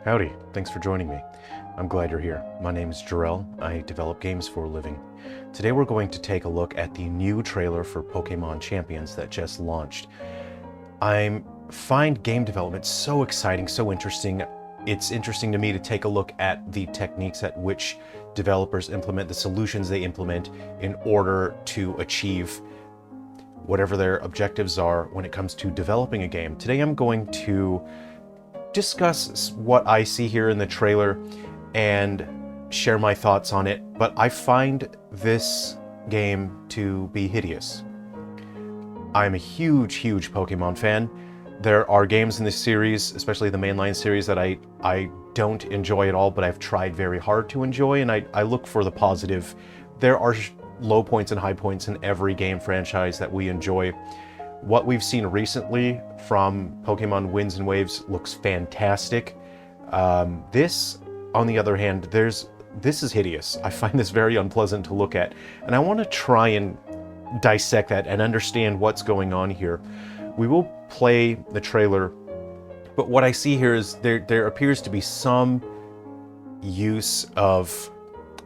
Howdy, thanks for joining me. I'm glad you're here. My name is Jarrell. I develop games for a living. Today we're going to take a look at the new trailer for Pokémon Champions that just launched. I find game development so exciting, so interesting. It's interesting to me to take a look at the techniques at which developers implement, the solutions they implement in order to achieve whatever their objectives are when it comes to developing a game. Today I'm going to discuss what I see here in the trailer and share my thoughts on it, but I find this game to be hideous. I'm a huge Pokemon fan. There are games in this series, especially the mainline series, that I don't enjoy at all, but I've tried very hard to enjoy, and I look for the positive. There are low points and high points in every game franchise that we enjoy. What we've seen recently from Pokemon Winds and Waves looks fantastic. This, on the other hand, this is hideous. I find this very unpleasant to look at, and I want to try and dissect that and understand what's going on here. We will play the trailer, but what I see here is there appears to be some use of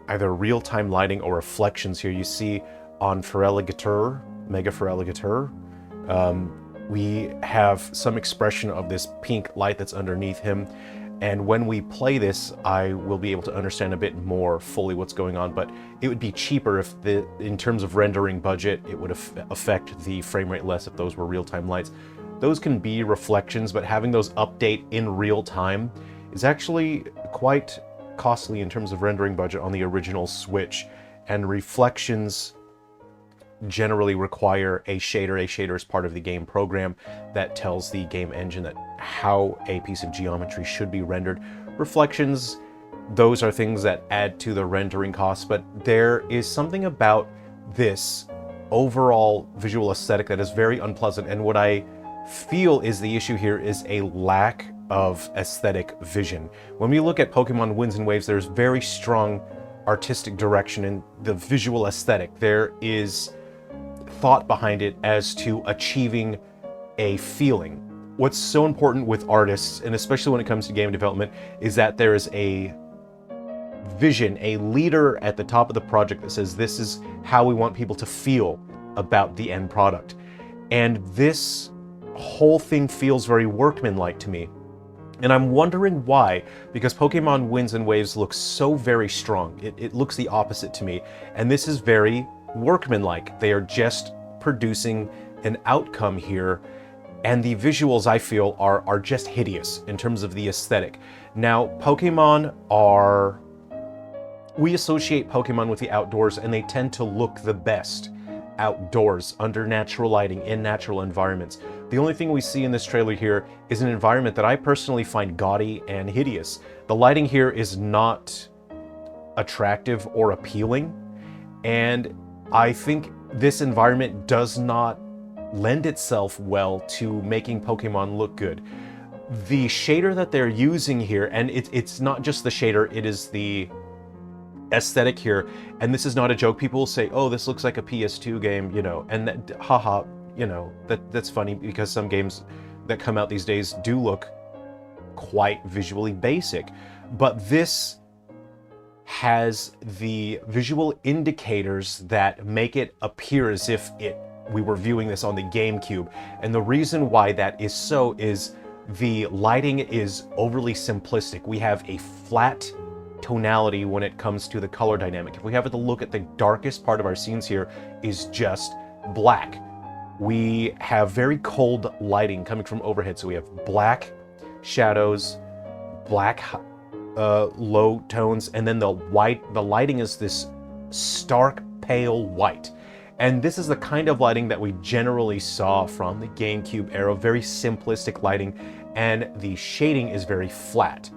either real-time lighting or reflections here. You see on Feraligatr, Mega Feraligatr, we have some expression of this pink light that's underneath him, and when we play this I will be able to understand a bit more fully what's going on, but it would be cheaper if in terms of rendering budget, it would affect the frame rate less if those were real-time lights. Those can be reflections, but having those update in real time is actually quite costly in terms of rendering budget on the original Switch, and reflections generally require a shader. A shader is part of the game program that tells the game engine that how a piece of geometry should be rendered. Reflections, those are things that add to the rendering costs, but there is something about this overall visual aesthetic that is very unpleasant, and what I feel is the issue here is a lack of aesthetic vision. When we look at Pokemon Winds and Waves, there's very strong artistic direction in the visual aesthetic. There is thought behind it as to achieving a feeling. What's so important with artists, and especially when it comes to game development, is that there is a vision, a leader at the top of the project that says this is how we want people to feel about the end product. And this whole thing feels very workmanlike to me. And I'm wondering why, because Pokemon Winds and Waves looks so very strong. It looks the opposite to me. And this is very workmanlike. They are just producing an outcome here, and the visuals, I feel, are just hideous in terms of the aesthetic. Now, we associate Pokemon with the outdoors, and they tend to look the best outdoors, under natural lighting, in natural environments. The only thing we see in this trailer here is an environment that I personally find gaudy and hideous. The lighting here is not attractive or appealing, and I think this environment does not lend itself well to making Pokemon look good. The shader that they're using here, and it's not just the shader, it is the aesthetic here, and this is not a joke. People will say, oh, this looks like a PS2 game, you know, and that, haha, you know, that's funny because some games that come out these days do look quite visually basic, but this has the visual indicators that make it appear as if we were viewing this on the GameCube. And the reason why that is so is the lighting is overly simplistic. We have a flat tonality when it comes to the color dynamic. If we have to look at the darkest part of our scenes here is just black. We have very cold lighting coming from overhead. So we have black shadows, black low tones, and then the lighting is this stark pale white. And this is the kind of lighting that we generally saw from the GameCube era, very simplistic lighting, and the shading is very flat.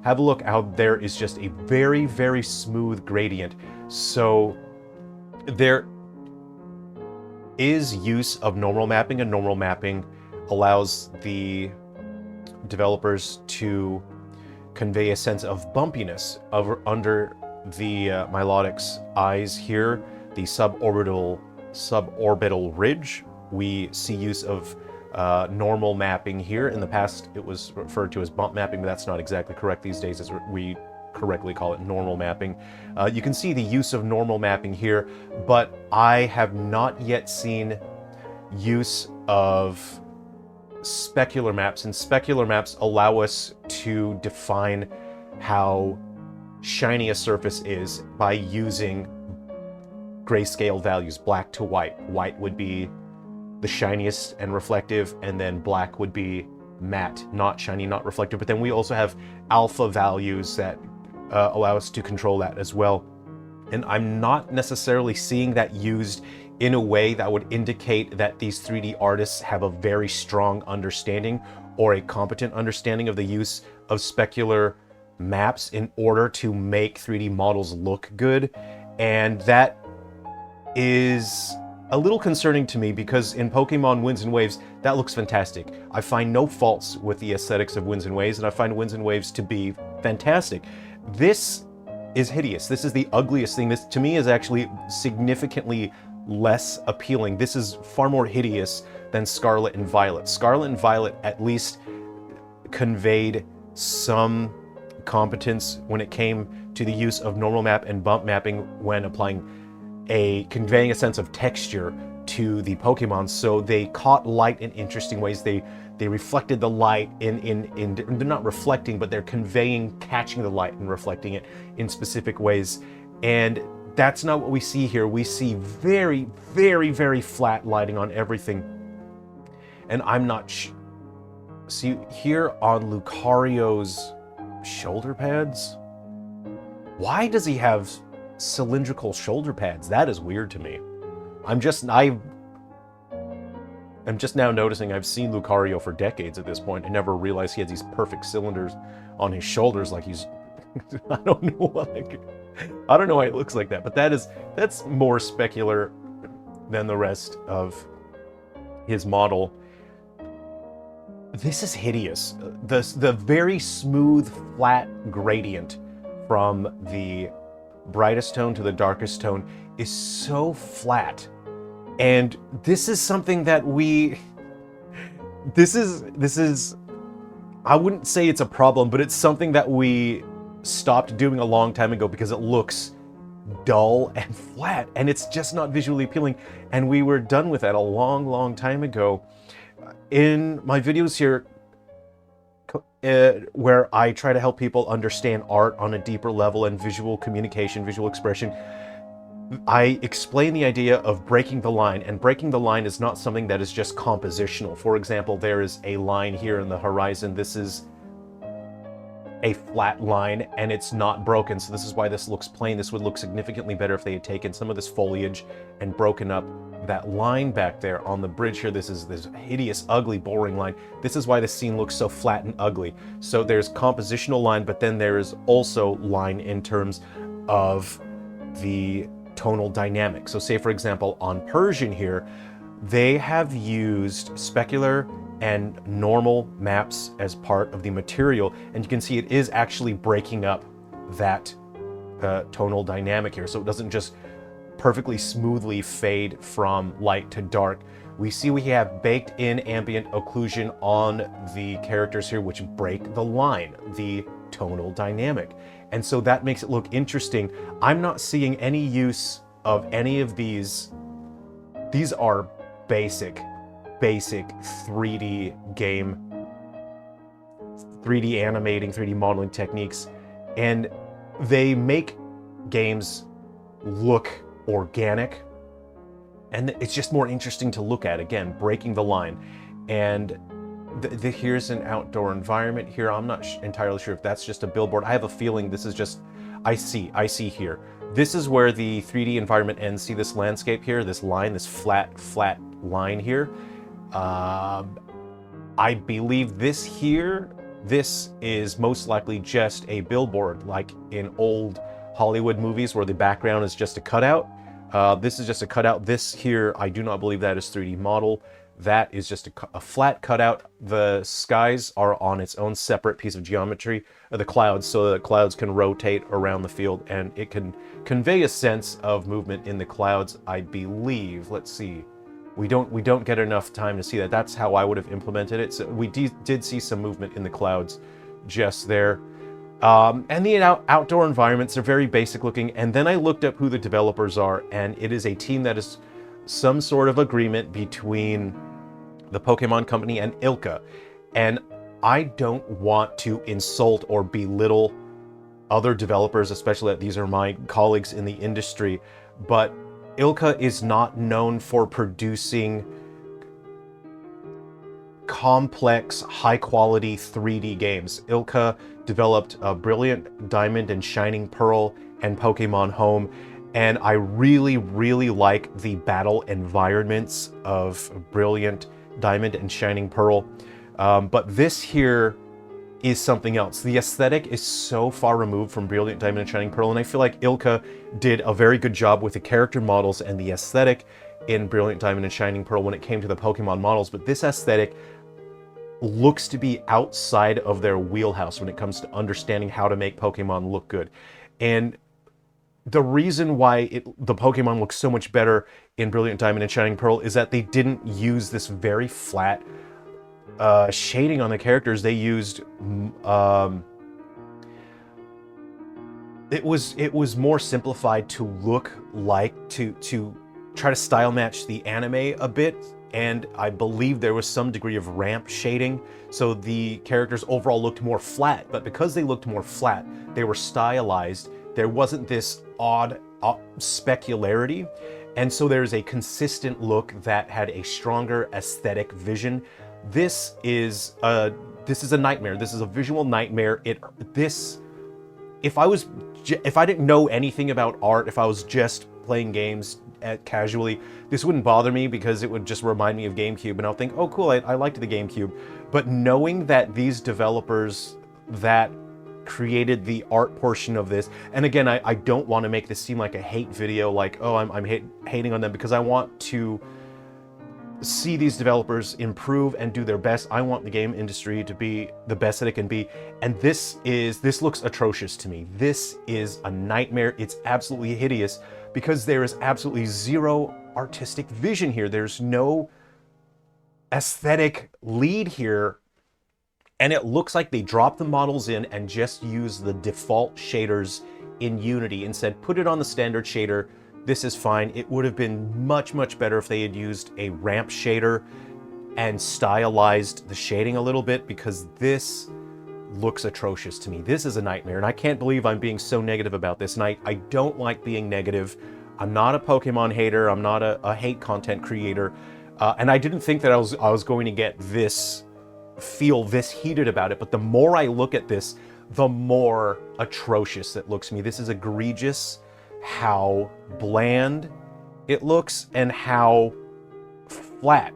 Have a look how there is just a very smooth gradient. So there is use of normal mapping, and normal mapping allows the developers to convey a sense of bumpiness under the Milotic's eyes here, the suborbital ridge. We see use of normal mapping here. In the past, it was referred to as bump mapping, but that's not exactly correct these days, as we correctly call it normal mapping. You can see the use of normal mapping here, but I have not yet seen use of specular maps, and specular maps allow us to define how shiny a surface is by using grayscale values, black to white. White would be the shiniest and reflective, and then black would be matte, not shiny, not reflective. But then we also have alpha values that allow us to control that as well. And I'm not necessarily seeing that used in a way that would indicate that these 3D artists have a very strong understanding or a competent understanding of the use of specular maps in order to make 3D models look good. And that is a little concerning to me, because in Pokemon Winds and Waves, that looks fantastic. I find no faults with the aesthetics of Winds and Waves, and I find Winds and Waves to be fantastic. This is hideous. This is the ugliest thing. This, to me, is actually significantly less appealing. This is far more hideous than Scarlet and Violet. Scarlet and Violet at least conveyed some competence when it came to the use of normal map and bump mapping when applying conveying a sense of texture to the Pokemon. So they caught light in interesting ways. They reflected the light they're not reflecting, but they're catching the light and reflecting it in specific ways. And that's not what we see here. We see very, very, very flat lighting on everything. And I'm not see here on Lucario's shoulder pads. Why does he have cylindrical shoulder pads? That is weird to me. I'm just now noticing I've seen Lucario for decades at this point. I never realized he has these perfect cylinders on his shoulders, like he's I don't know why it looks like that, but that's more specular than the rest of his model. This is hideous. The very smooth, flat gradient from the brightest tone to the darkest tone is so flat. And this is something that this is, I wouldn't say it's a problem, but it's something that we stopped doing a long time ago because it looks dull and flat, and it's just not visually appealing. And we were done with that a long, long time ago. In my videos here, where I try to help people understand art on a deeper level and visual communication, visual expression, I explain the idea of breaking the line, and breaking the line is not something that is just compositional. For example, there is a line here in the horizon. This is a flat line and it's not broken, so this is why this looks plain. This would look significantly better if they had taken some of this foliage and broken up that line back there on the bridge here. This is this hideous, ugly, boring line. This is why the scene looks so flat and ugly. So there's compositional line, but then there is also line in terms of the tonal dynamic. So say, for example, on Persian here, they have used specular and normal maps as part of the material, and you can see it is actually breaking up that tonal dynamic here, so it doesn't just perfectly smoothly fade from light to dark. We see we have baked in ambient occlusion on the characters here, which break the line, the tonal dynamic, and so that makes it look interesting. I'm not seeing any use of any of these. These are basic 3D game, 3D animating, 3D modeling techniques, and they make games look organic, and it's just more interesting to look at. Again, breaking the line. And here's an outdoor environment here. I'm not entirely sure if that's just a billboard. I have a feeling this is just, I see here. This is where the 3D environment ends. See this landscape here, this line, this flat line here. I believe this is most likely just a billboard, like in old Hollywood movies where the background is just a cutout. This is just a cutout. This here, I do not believe that is 3D model. That is just a flat cutout. The skies are on its own separate piece of geometry, the clouds, so the clouds can rotate around the field and it can convey a sense of movement in the clouds, I believe. Let's see. we don't get enough time to see that. That's how I would have implemented it. So we did see some movement in the clouds just there. And the outdoor environments are very basic looking. And then I looked up who the developers are, and it is a team that is some sort of agreement between the Pokemon Company and ILCA. And I don't want to insult or belittle other developers, especially that these are my colleagues in the industry, but ILCA is not known for producing complex, high-quality 3D games. ILCA developed Brilliant Diamond and Shining Pearl and Pokemon Home, and I really, really like the battle environments of Brilliant Diamond and Shining Pearl. But this here is something else. The aesthetic is so far removed from Brilliant Diamond and Shining Pearl, and I feel like ILCA did a very good job with the character models and the aesthetic in Brilliant Diamond and Shining Pearl when it came to the Pokemon models, but this aesthetic looks to be outside of their wheelhouse when it comes to understanding how to make Pokemon look good. And the reason why the Pokemon looks so much better in Brilliant Diamond and Shining Pearl is that they didn't use this very flat shading on the characters. They used it was more simplified to look like to try to style match the anime a bit, and I believe there was some degree of ramp shading, so the characters overall looked more flat. But because they looked more flat, they were stylized. There wasn't this odd specularity, and so there's a consistent look that had a stronger aesthetic vision. This is a nightmare. This is a visual nightmare. If I didn't know anything about art, if I was just playing games casually, this wouldn't bother me because it would just remind me of GameCube, and I'll think, oh cool, I liked the GameCube. But knowing that these developers that created the art portion of this, and again, I don't want to make this seem like a hate video, like, oh, I'm hating on them, because I want to see these developers improve and do their best. I want the game industry to be the best that it can be, and this looks atrocious to me. This is a nightmare. It's absolutely hideous because there is absolutely zero artistic vision here. There's no aesthetic lead here, and it looks like they dropped the models in and just used the default shaders in Unity and said, put it on the standard shader. This is fine. It would have been much, much better if they had used a ramp shader and stylized the shading a little bit, because this looks atrocious to me. This is a nightmare, and I can't believe I'm being so negative about this, and I don't like being negative. I'm not a Pokemon hater. I'm not a hate content creator, and I didn't think that I was going to get feel this heated about it, but the more I look at this, the more atrocious it looks to me. This is egregious how bland it looks and how flat,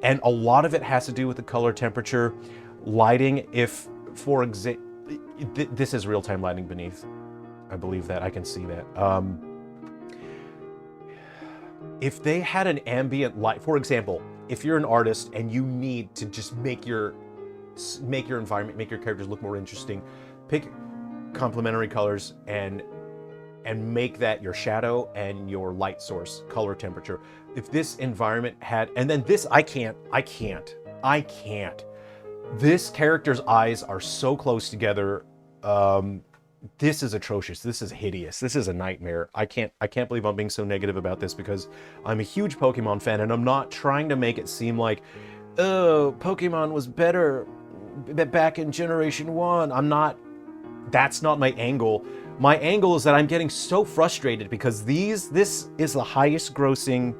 and a lot of it has to do with the color temperature, lighting. If, for example, this is real-time lighting beneath, I believe that I can see that. If they had an ambient light, for example, if you're an artist and you need to just make your environment, make your characters look more interesting, pick complementary colors and make that your shadow and your light source, color temperature. If this environment had, and then this, I can't. This character's eyes are so close together. This is atrocious. This is hideous. This is a nightmare. I can't believe I'm being so negative about this, because I'm a huge Pokemon fan, and I'm not trying to make it seem like, oh, Pokemon was better back in Generation 1. That's not my angle. My angle is that I'm getting so frustrated because this is the highest grossing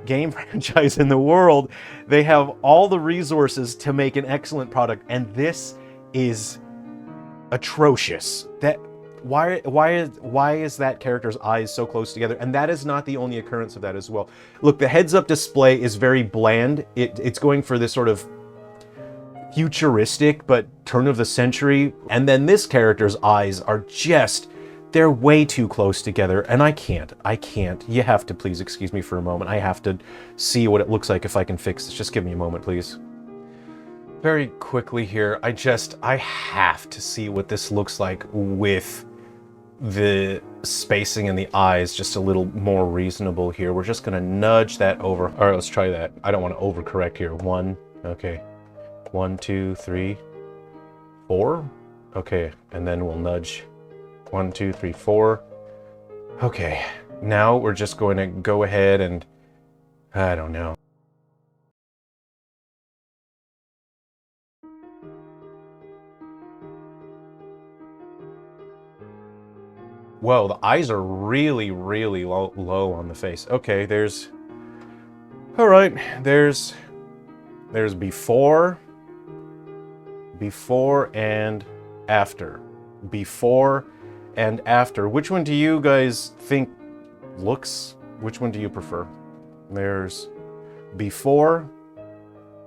game franchise in the world. They have all the resources to make an excellent product, and this is atrocious. Why is that character's eyes so close together? And that is not the only occurrence of that as well. Look, the heads-up display is very bland. It's going for this sort of futuristic but turn of the century, and then this character's eyes are they're way too close together, and I can't. You have to please excuse me for a moment. I have to see what it looks like if I can fix this. Just give me a moment, please. Very quickly here, I have to see what this looks like with the spacing in the eyes just a little more reasonable here. We're just gonna nudge that over. All right, let's try that. I don't want to overcorrect here. Okay. 1, 2, 3, 4. Okay, and then we'll nudge 1, 2, 3, 4. Okay, now we're just going to go ahead and, I don't know. Whoa, the eyes are really, really low on the face. Okay, all right, there's before and after. Before and after. Which one do you guys think looks? Which one do you prefer? There's before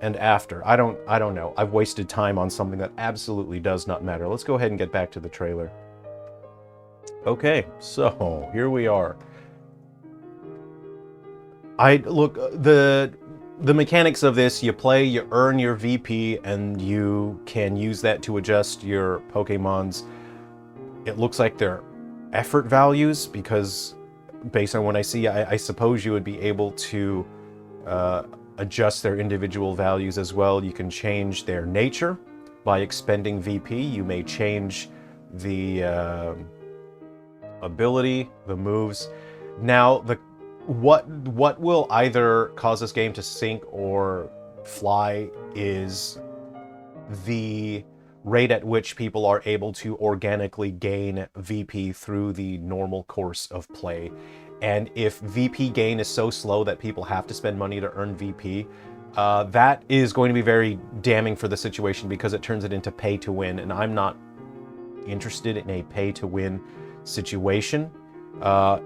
and after. I don't know. I've wasted time on something that absolutely does not matter. Let's go ahead and get back to the trailer. Okay, so here we are. The mechanics of this, you play, you earn your VP, and you can use that to adjust your Pokemon's, it looks like their effort values, because based on what I see, I suppose you would be able to adjust their individual values as well. You can change their nature by expending VP. You may change the ability, the moves. Now, what will either cause this game to sink or fly is the rate at which people are able to organically gain VP through the normal course of play. And if VP gain is so slow that people have to spend money to earn VP, that is going to be very damning for the situation, because it turns it into pay to win, and I'm not interested in a pay to win situation.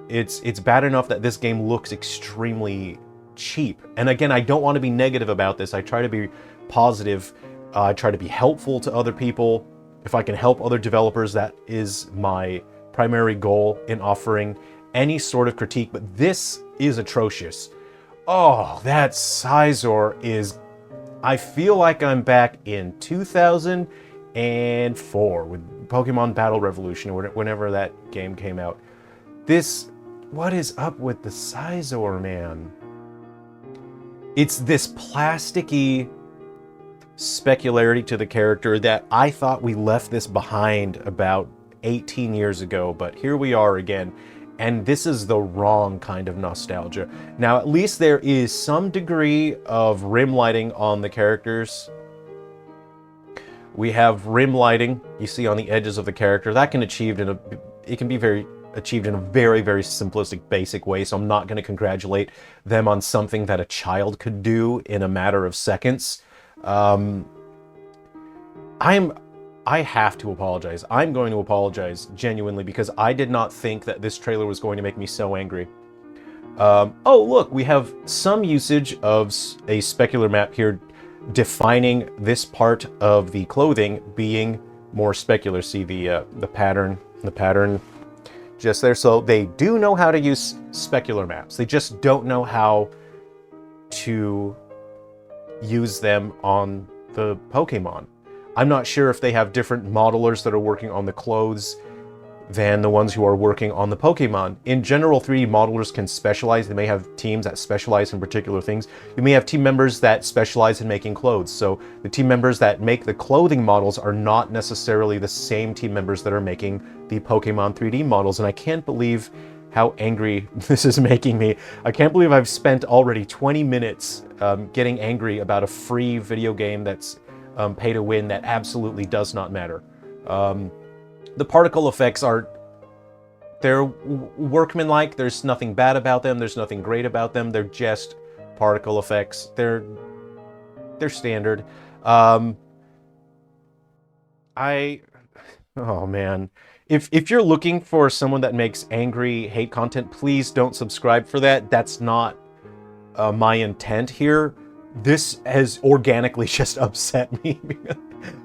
It's bad enough that this game looks extremely cheap. And again, I don't want to be negative about this. I try to be positive. I try to be helpful to other people. If I can help other developers, that is my primary goal in offering any sort of critique. But this is atrocious. Oh, that Scizor is... I feel like I'm back in 2004 with Pokemon Battle Revolution, or whenever that game came out. What is up with the Scizor, man? It's this plasticky specularity to the character that I thought we left this behind about 18 years ago, but here we are again, and this is the wrong kind of nostalgia. Now, at least there is some degree of rim lighting on the characters. We have rim lighting you see on the edges of the character. That can be achieved in a very, very simplistic, basic way, so I'm not going to congratulate them on something that a child could do in a matter of seconds. I have to apologize. I'm going to apologize genuinely, because I did not think that this trailer was going to make me so angry. Oh, look, we have some usage of a specular map here defining this part of the clothing being more specular. See the pattern just there. So they do know how to use specular maps. They just don't know how to use them on the Pokemon. I'm not sure if they have different modelers that are working on the clothes than the ones who are working on the Pokemon. In general, 3D modelers can specialize. They may have teams that specialize in particular things. You may have team members that specialize in making clothes. So the team members that make the clothing models are not necessarily the same team members that are making the Pokemon 3D models. And I can't believe how angry this is making me. I can't believe I've spent already 20 minutes getting angry about a free video game that's pay to win that absolutely does not matter. The particle effects they're workmanlike. There's nothing bad about them. There's nothing great about them. They're just particle effects. They're standard. Oh man. If you're looking for someone that makes angry hate content, please don't subscribe for that. That's not my intent here. This has organically just upset me.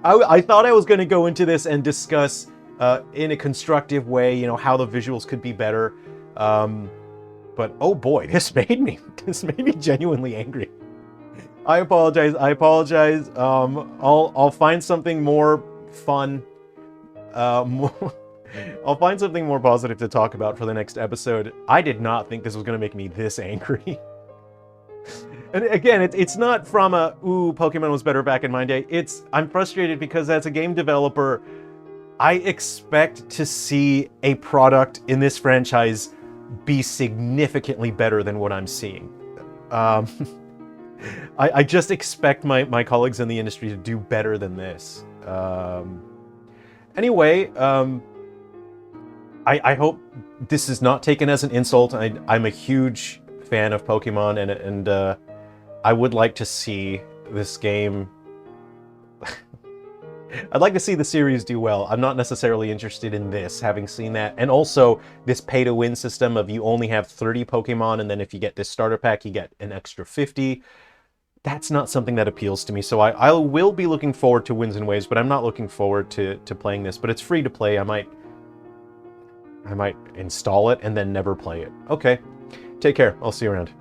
I thought I was going to go into this and discuss in a constructive way, you know, how the visuals could be better. But oh boy, this made me genuinely angry. I apologize. I'll find something more fun, I'll find something more positive to talk about for the next episode. I did not think this was going to make me this angry. And again, it's not from a, ooh, Pokemon was better back in my day. I'm frustrated because as a game developer, I expect to see a product in this franchise be significantly better than what I'm seeing. I just expect my colleagues in the industry to do better than this. Anyway, I hope this is not taken as an insult. I'm a huge fan of Pokemon, and I would like to see this game... I'd like to see the series do well. I'm not necessarily interested in this, having seen that. And also, this pay-to-win system of you only have 30 Pokemon, and then if you get this starter pack, you get an extra 50. That's not something that appeals to me, so I will be looking forward to Winds and Waves, but I'm not looking forward to playing this. But it's free to play. I might install it and then never play it. Okay, take care. I'll see you around.